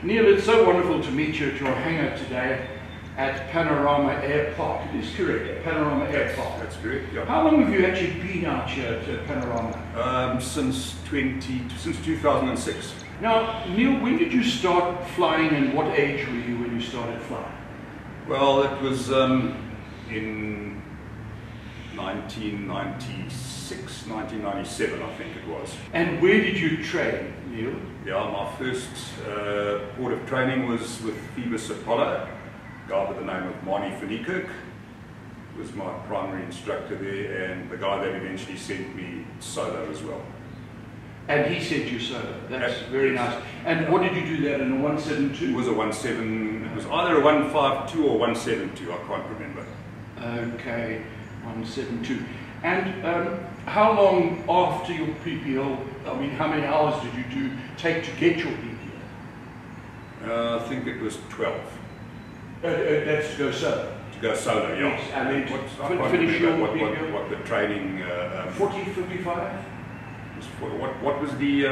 Neil, it's so wonderful to meet you at your hangar today at Panorama Air Park. It is correct, Panorama Air Park. That's correct, yeah. How long have you actually been out here at Panorama? Since 2006. Now, Neil, when did you start flying and what age were you when you started flying? Well, it was in 1996, 1997, I think it was. And where did you train, Neil? Yeah, my first port of training was with Propeller, a guy by the name of Marnie Finikirk was my primary instructor there, and the guy that eventually sent me solo as well. And he sent you solo. That's very nice. And what did you do that in a 172? It was a 17. It was either a 152 or 172. I can't remember. Okay, 172. And how long after your PPL? I mean, how many hours did you take to get your PPL? I think it was 12. That's to go solo. To go solo, yeah. Yes, and then I finish your PPL. What the training? 40, 55. What was the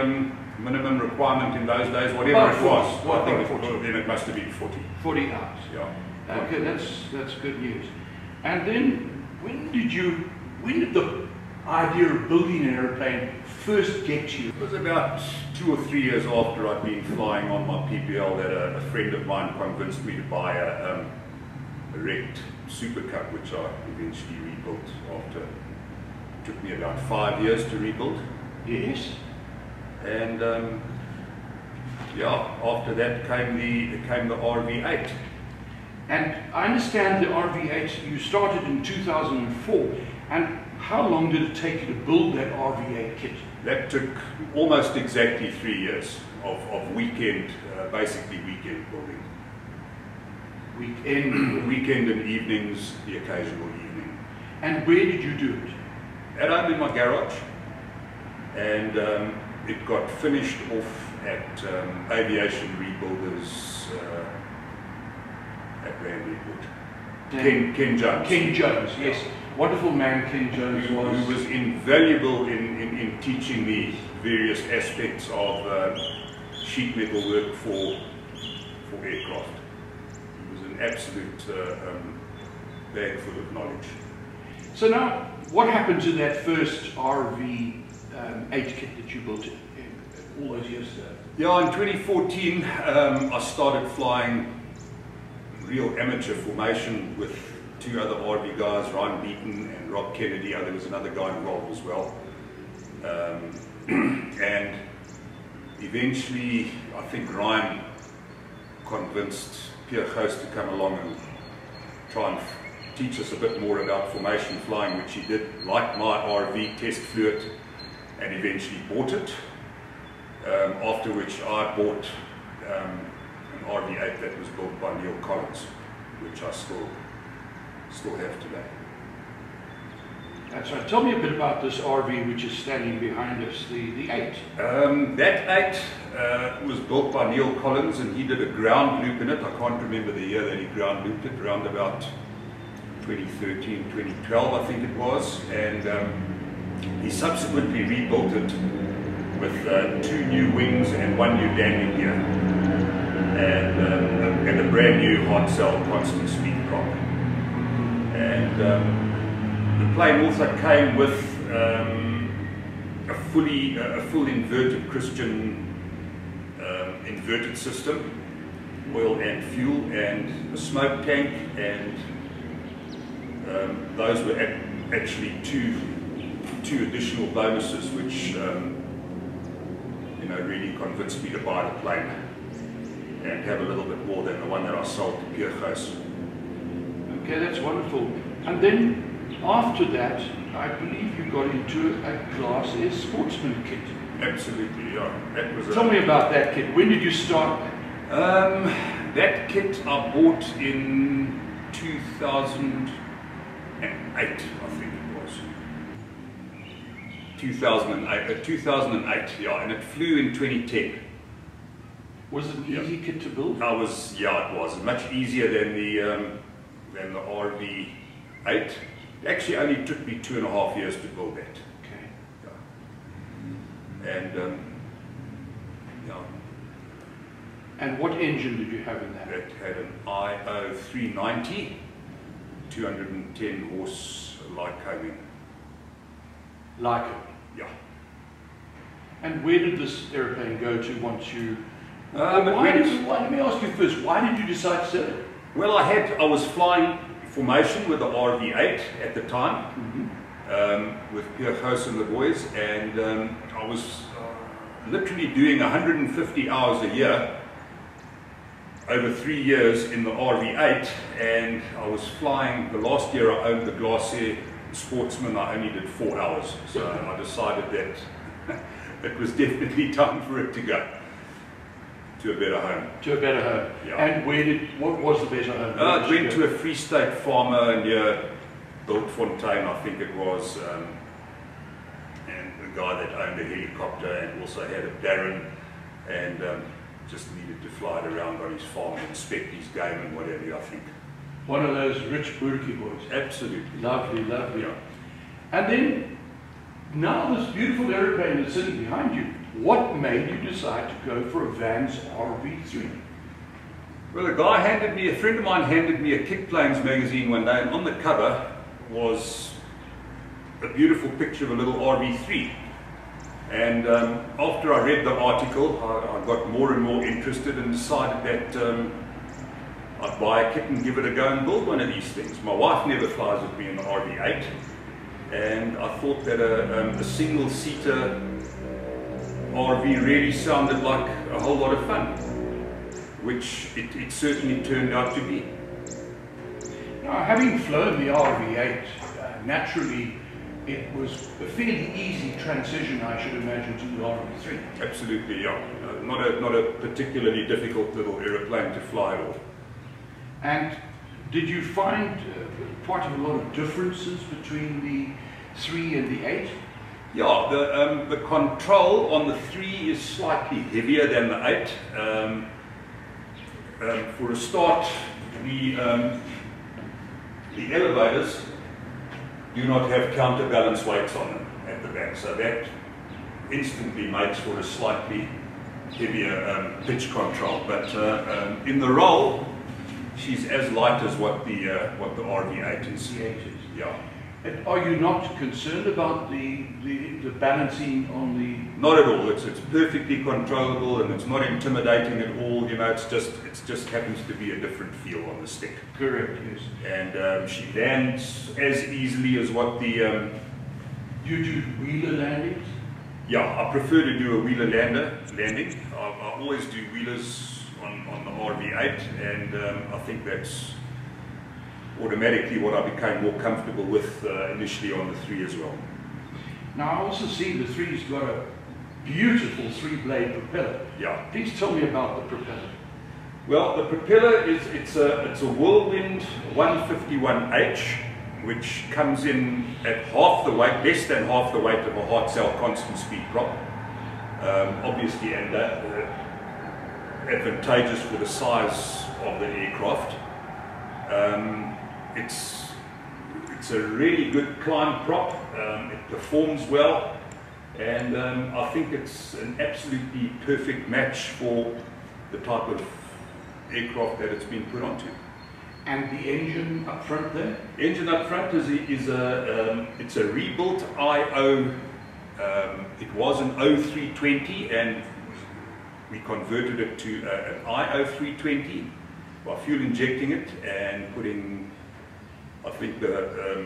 minimum requirement in those days? Whatever it was, I think then it must have been 40. 40 hours. Yeah. Okay, that's good news. And then when did the idea of building an airplane first get you? It was about 2 or 3 years after I'd been flying on my PPL that a friend of mine convinced me to buy a wrecked Super Cup, which I eventually rebuilt after. It took me about 5 years to rebuild. Yes. And yeah, after that came the RV-8. And I understand the RV-8, you started in 2004. And how long did it take you to build that RV-8 kit? That took almost exactly 3 years of weekend, basically weekend building. Weekend and evenings, the occasional evening. And where did you do it? At home in my garage. And it got finished off at Aviation Rebuilders at Randwood. Ken Jones. Ken Jones, yes. Wonderful man Ken Jones was. Who was invaluable in teaching me various aspects of sheet metal work for aircraft. He was an absolute bag full of knowledge. So now, what happened to that first RV-8 kit that you built all those years ago? Yeah, in 2014 I started flying real amateur formation with 2 other RV guys, Ryan Beaton and Rob Kennedy. There was another guy involved as well. And eventually I think Ryan convinced Pierre Ghost to come along and try and teach us a bit more about formation flying, which he did, like my RV test flew it and eventually bought it, after which I bought an RV-8 that was built by Neil Collins, which I still have today. That's right. Tell me a bit about this RV which is standing behind us, the 8. That 8 was built by Neil Collins, and he did a ground loop in it. I can't remember the year that he ground looped it, around about 2013, 2012 I think it was, and he subsequently rebuilt it with 2 new wings and 1 new landing gear, and a brand new hard cell constant speed prop. And the plane also came with a full inverted Christian inverted system, oil and fuel, and a smoke tank, and those were actually two additional bonuses which really convinced me to buy the plane and have a little bit more than the one that I sold to Pierre Ghost. Okay, that's wonderful. And then after that, I believe you got into a Class S sportsman kit. Absolutely, yeah. That was Tell me about that kit. When did you start that? That kit I bought in 2008, I think it was. 2008, yeah, and it flew in 2010. Was it an easy kit to build? Yeah, it was much easier than the RV-8. It actually only took me 2.5 years to build that. Okay. Yeah. And yeah. And what engine did you have in that? It had an IO390, 210 horse Lycoming. Lycoming. Yeah. And where did this aeroplane go to once you... Let me ask you first, why did you decide to sell it? Well, I was flying formation with the RV-8 at the time, with Pierre Gous and the boys, and I was literally doing 150 hours a year over 3 years in the RV-8, and I was flying, the last year I owned the Glacier Sportsman, I only did 4 hours, so I decided that it was definitely time for it to go to a better home. To a better home. Yeah. And what was the better home? I went to a Free State farmer near Bultfontein, I think it was, and a guy that owned a helicopter and also had a Darren, and just needed to fly it around on his farm and inspect his game and whatever, I think. One of those rich Burki boys. Absolutely. Lovely, lovely. Yeah. And then, now this beautiful aeroplane is sitting behind you. What made you decide to go for a Vans RV-3? Well, a friend of mine handed me a Kit Planes magazine one day, and on the cover was a beautiful picture of a little RV-3. And after I read the article, I got more and more interested and decided that I'd buy a kit and give it a go and build one of these things. My wife never flies with me in the RV-8, and I thought that a single-seater RV really sounded like a whole lot of fun, which it certainly turned out to be. Now, having flown the RV-8, naturally it was a fairly easy transition, I should imagine, to the RV-3. Absolutely, yeah. Not a particularly difficult little aeroplane to fly at all. And did you find quite a lot of differences between the 3 and the 8? Yeah, the control on the 3 is slightly heavier than the 8. For a start, the elevators do not have counterbalance weights on them at the back, so that instantly makes for a slightly heavier pitch control. But in the roll, she's as light as what the RV-8 is. The 8 is. Yeah. And are you not concerned about the balancing on the... Not at all. It's perfectly controllable, and it's not intimidating at all. You know, it just happens to be a different feel on the stick. Correct, yes. And she lands as easily as what the... You do wheeler landings? Yeah, I prefer to do a wheeler landing. I always do wheelers on the RV-8, and I think that's automatically what I became more comfortable with initially on the 3 as well. Now, I also see the 3's got a beautiful 3-blade propeller. Yeah. Please tell me about the propeller. Well, the propeller it's a Whirlwind 151H, which comes in at half the weight, less than half the weight of a hard cell constant speed prop. Obviously, and advantageous for the size of the aircraft. It's a really good climb prop. It performs well, and I think it's an absolutely perfect match for the type of aircraft that it's been put onto. And the engine up front there? Engine up front is a rebuilt IO. It was an O320, and we converted it to an IO320 by fuel injecting it and putting, I think the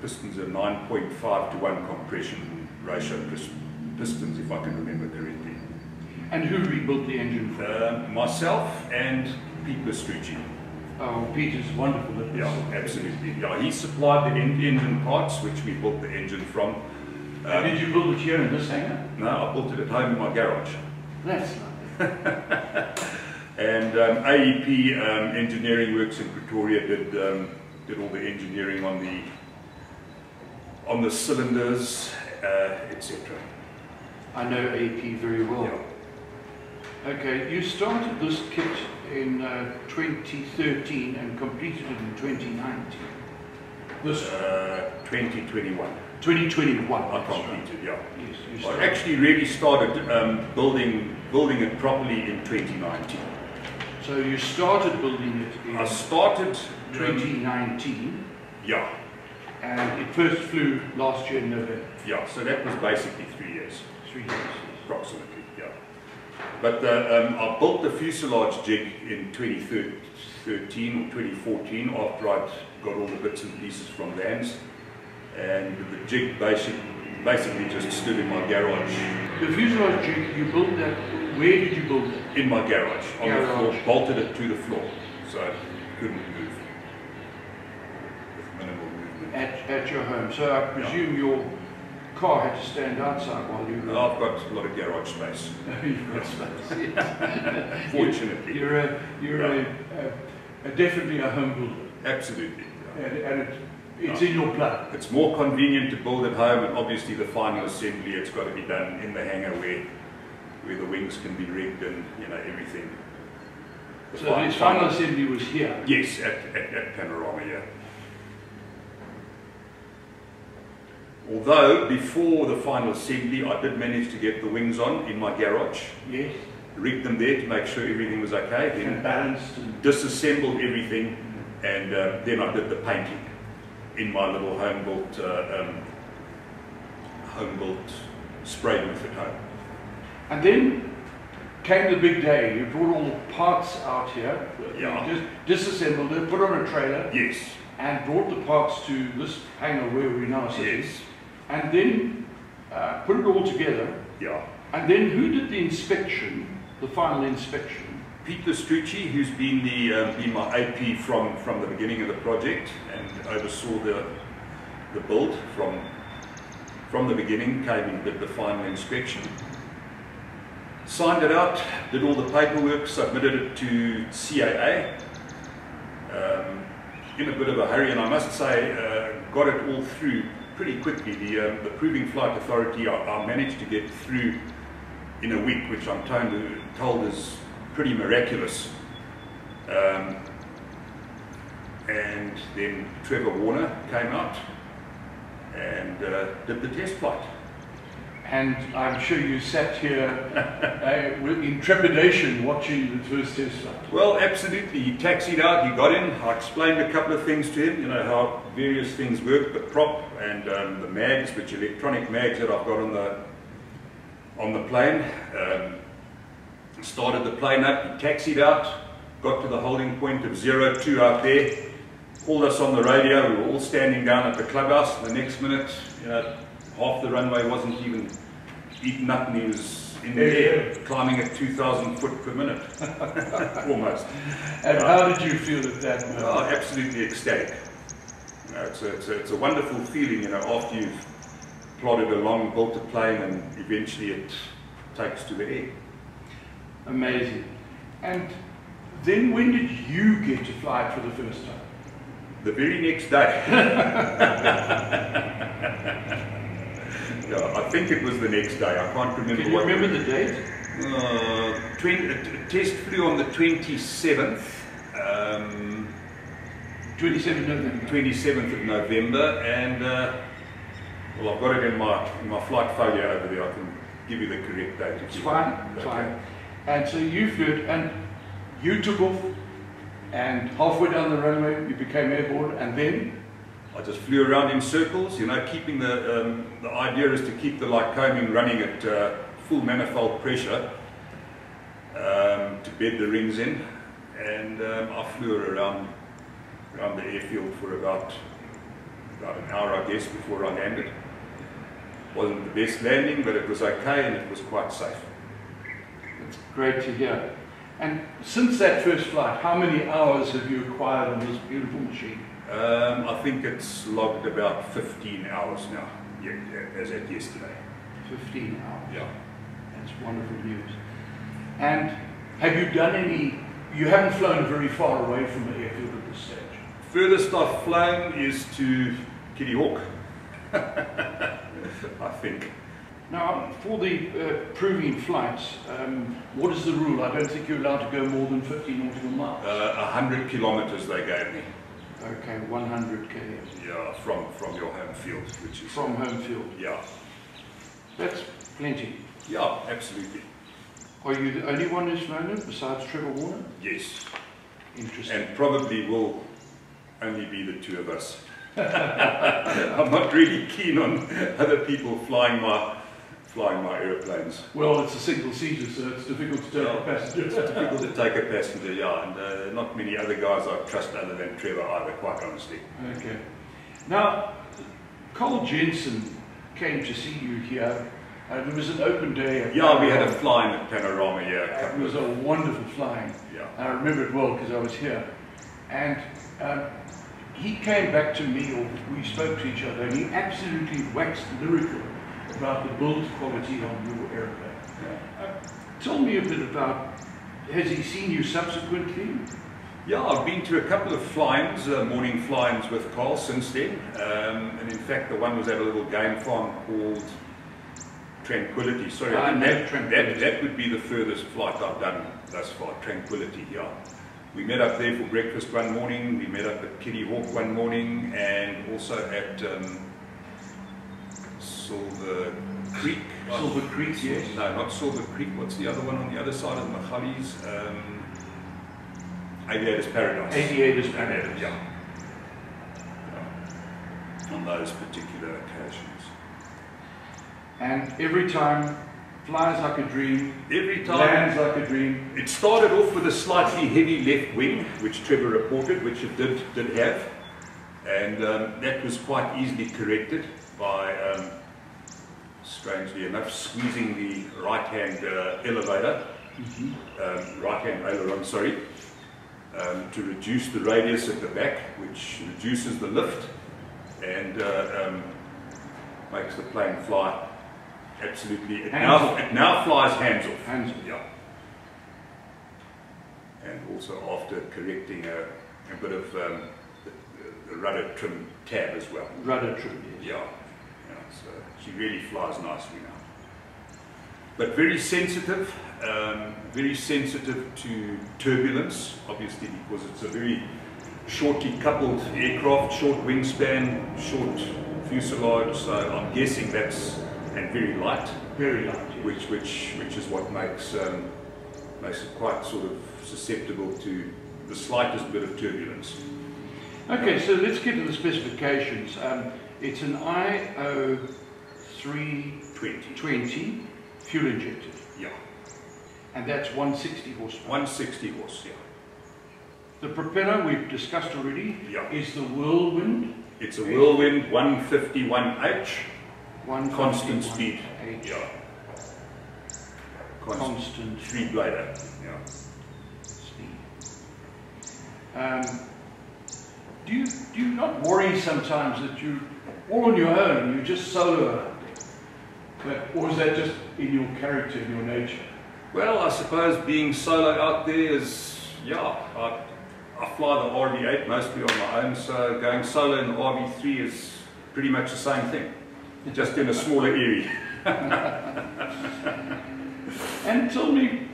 pistons are 9.5 to 1 compression ratio pistons, if I can remember correctly. And who rebuilt the engine for you? Myself and Pete Lestrucci. Oh, Peter's wonderful at this. Yeah, absolutely. Yeah, he supplied the engine parts, which we built the engine from. And did you build it here in this hangar? No, I built it at home in my garage. That's lovely. And AEP Engineering Works in Pretoria did all the engineering on the cylinders, etc. I know AEP very well. Yeah. Okay, you started this kit in 2013 and completed it in 2019. This 2021. 2021. I completed, yeah. Yes, I actually really started building it properly in 2019. So you started building it in I started 2019, yeah, and it first flew last year in November. yeah. So that was basically 3 years, 3 years. approximately. Yeah. But I built the fuselage jig in 2013 or 2014 after I'd got all the bits and pieces from Vans, and the jig basically just stood in my garage. The fuselage jig, you built that, where did you build it? In my garage, on the floor, bolted it to the floor, so it couldn't move, with minimal movement. At your home. So I presume your car had to stand outside while you were... I've got a lot of garage space. You've got space, yes. Fortunately. You're definitely a home builder. Absolutely. Yeah. And it's in your blood. It's more convenient to build at home, and obviously the final assembly, it's got to be done in the hangar where the wings can be rigged and everything. So this final assembly was here? Yes, at Panorama, yeah. Although before the final assembly I did manage to get the wings on in my garage. Yes. Rigged them there to make sure everything was okay. Then and balanced. And disassembled everything, and then I did the painting in my little home-built spray booth at home. And then came the big day. You brought all the parts out here. Yeah. You just disassembled it, put it on a trailer. Yes. And brought the parts to this hangar where we now sit. Yes. And then put it all together. Yeah. And then who did the inspection, the final inspection? Peter Strucci, who's been been my AP from the beginning of the project and oversaw the build from the beginning, came and did the final inspection. Signed it out, did all the paperwork, submitted it to CAA in a bit of a hurry, and I must say got it all through pretty quickly. The Proving Flight Authority I managed to get through in a week, which I'm told is pretty miraculous. And then Trevor Warner came out and did the test flight. And I'm sure you sat here in trepidation watching the first test flight. Well, absolutely. He taxied out, he got in, I explained a couple of things to him, how various things work, the prop and the mags, which electronic mags that I've got on the plane. Started the plane up, he taxied out, got to the holding point of 02 out there, called us on the radio. We were all standing down at the clubhouse. The next minute, half the runway wasn't even eaten up, and he was in the air, climbing at 2,000 foot per minute, almost. And how did you feel at that moment? Oh, absolutely ecstatic. It's a wonderful feeling, after you've plodded along, built a plane, and eventually it takes to the air. Amazing. And then when did you get to fly it for the first time? The very next day. Yeah, I think it was the next day. I can't remember. Can you remember the date? Test flew on the 27th. 27th November. 27th of November, and well, I've got it in my flight folio over there. I can give you the correct date. It's fine. It's fine. And so you flew it, and you took off, and halfway down the runway you became airborne, and then? I just flew around in circles, keeping the idea is to keep the Lycoming running at full manifold pressure to bed the rings in, and I flew around the airfield for about an hour, I guess, before I landed. Wasn't the best landing, but it was okay, and it was quite safe. That's great to hear. And since that first flight, how many hours have you acquired on this beautiful machine? I think it's logged about 15 hours now, as at yesterday. 15 hours? Yeah. That's wonderful news. And have you done you haven't flown very far away from the airfield at this stage? Furthest I've flown is to Kitty Hawk, I think. Now, for the proving flights, what is the rule? I don't think you're allowed to go more than 50 nautical miles. 100 kilometers they gave me. Okay, 100 km. Yeah, from your home field, which is... From home field. Yeah. That's plenty. Yeah, absolutely. Are you the only one who's flown it besides Trevor Warner? Yes. Interesting. And probably will only be the two of us. I'm not really keen on other people flying my aeroplanes. Well, it's a single seater, so it's difficult to take a passenger. It's difficult to take a passenger, yeah, and not many other guys I trust other than Trevor either, quite honestly. Okay. Now, Cole Jensen came to see you here. There was an open day at Yeah, we had a flying at Panorama, yeah. It was a wonderful flying. Yeah. I remember it well because I was here. And he came back to me, or we spoke to each other, and he absolutely waxed lyrical about the build quality on your airplane. Yeah. Tell me a bit about, has he seen you subsequently? Yeah, I've been to a couple of fly-ins, morning fly-ins with Carl since then. And in fact, the one was at a little game farm called Tranquility. Sorry, that would be the furthest flight I've done thus far, Tranquility, yeah. We met up there for breakfast one morning, we met up at Kitty Hawk one morning, and also at Silver Creek. Silver Creek, yes. No, not Silver Creek, what's the other one on the other side of the Machalis? Aviator's Paradise. Aviator's Paradise. Yeah. On those particular occasions. And every time, flies like a dream, every time, lands like a dream. It started off with a slightly heavy left wing, which Trevor reported, which it did have. And that was quite easily corrected by, strangely enough, squeezing the right-hand elevator, right-hand aileron, sorry, to reduce the radius at the back, which reduces the lift and makes the plane fly absolutely. It now flies hands off. Hands off. Yeah. And also after correcting a bit of the rudder trim tab as well. Rudder trim, yes. Yeah. So she really flies nicely now. But very sensitive to turbulence, obviously, because it's a very shortly coupled aircraft, short wingspan, short fuselage, so I'm guessing that's, and very light. Very light, yes. Which is what makes it quite sort of susceptible to the slightest bit of turbulence. Okay, so let's get to the specifications. It's an IO320 fuel injected. Yeah. And that's 160 horsepower. 160 horse, yeah. The propeller we've discussed already, yeah, is the Whirlwind. It's a Whirlwind 151H. Constant speed. H. Yeah. Constant 3-blader. Yeah. Speed. Do you not worry sometimes that you're all on your own, you just solo, or is that just in your character, in your nature? Well, I suppose being solo out there is, yeah, I fly the RV-8 mostly on my own, so going solo in the RV-3 is pretty much the same thing, just in a smaller area. And tell me,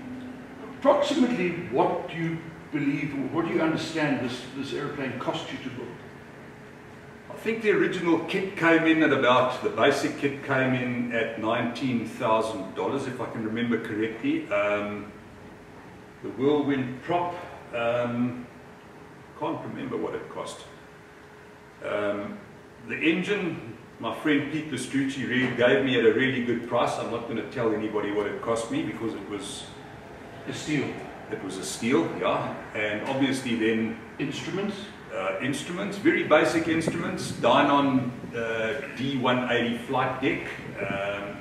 approximately what do you believe, or what do you understand this airplane cost you to build? I think the original kit came in at about, the basic kit came in at $19,000, if I can remember correctly. The Whirlwind prop, can't remember what it cost. The engine, my friend Pete Lestrucci really gave me at a really good price. I'm not going to tell anybody what it cost me because it was a steal. It was a steal, yeah. And obviously then instruments. Instruments, very basic instruments. Dynon D180 flight deck,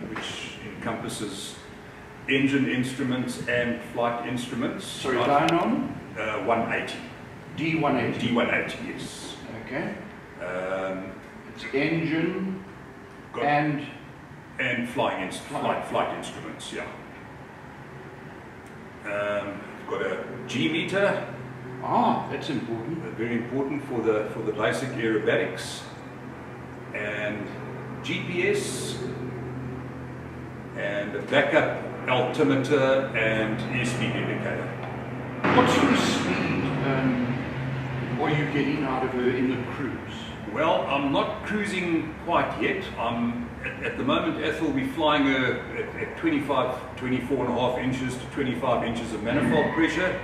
which encompasses engine instruments and flight instruments. Sorry, Dynon? 180. D180. D180, yes. Okay. It's engine and flight instruments, yeah. Got a G meter. Ah, that's important. Very important for the basic aerobatics, and GPS, and a backup altimeter and airspeed indicator. What sort of speed are you getting out of her in the cruise? Well, I'm not cruising quite yet. At the moment, Ethel will be flying at 24.5 inches to 25 inches of manifold pressure,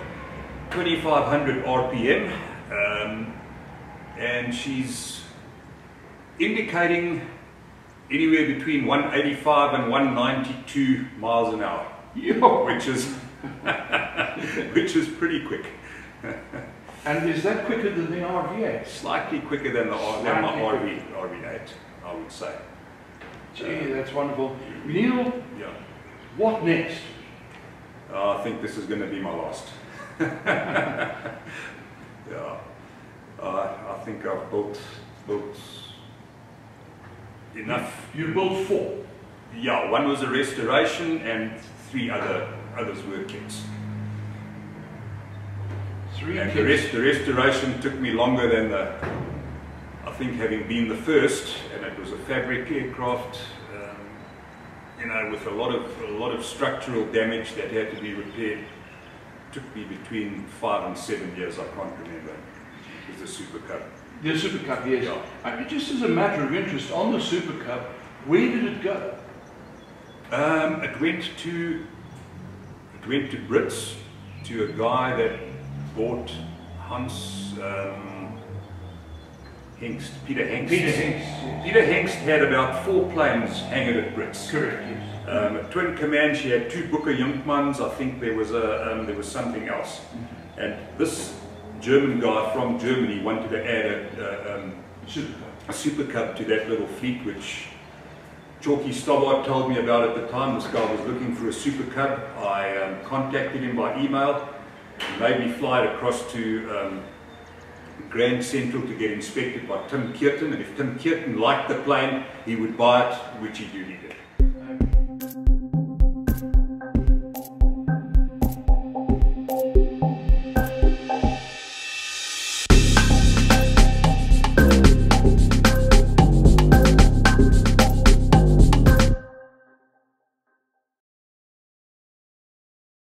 2500 RPM, and she's indicating anywhere between 185 and 192 miles an hour, which is pretty quick. And is that quicker than the RV-8? Slightly quicker than the RV-8, I would say. Gee, that's wonderful. Neil, yeah. What next? I think this is going to be my last. Yeah. I think I've built enough. You built 4? Yeah, one was a restoration and 3 others were kits. 3 and kits. the restoration took me longer than I think having been the first, and it was a fabric aircraft, you know, with a lot of structural damage that had to be repaired. It took me between 5 and 7 years, I can't remember. It was the Super Cub. The Super Cub, yes. Yeah. Just as a matter of interest, on the Super Cub, where did it go? It went to Brits, to a guy that bought Hans Hengst, Peter Hengst. Peter Hengst had about 4 planes hanging at Brits. Correct, yes. A twin command, she had 2 Booker Junkmans, I think there was something else. And this German guy from Germany wanted to add a Super Cub to that little fleet, which Chalky Stobbart told me about at the time. This guy was looking for a Super Cub. I contacted him by email. He made me fly it across to Grand Central to get inspected by Tim Kearton, and if Tim Kearton liked the plane, he would buy it, which he duly did.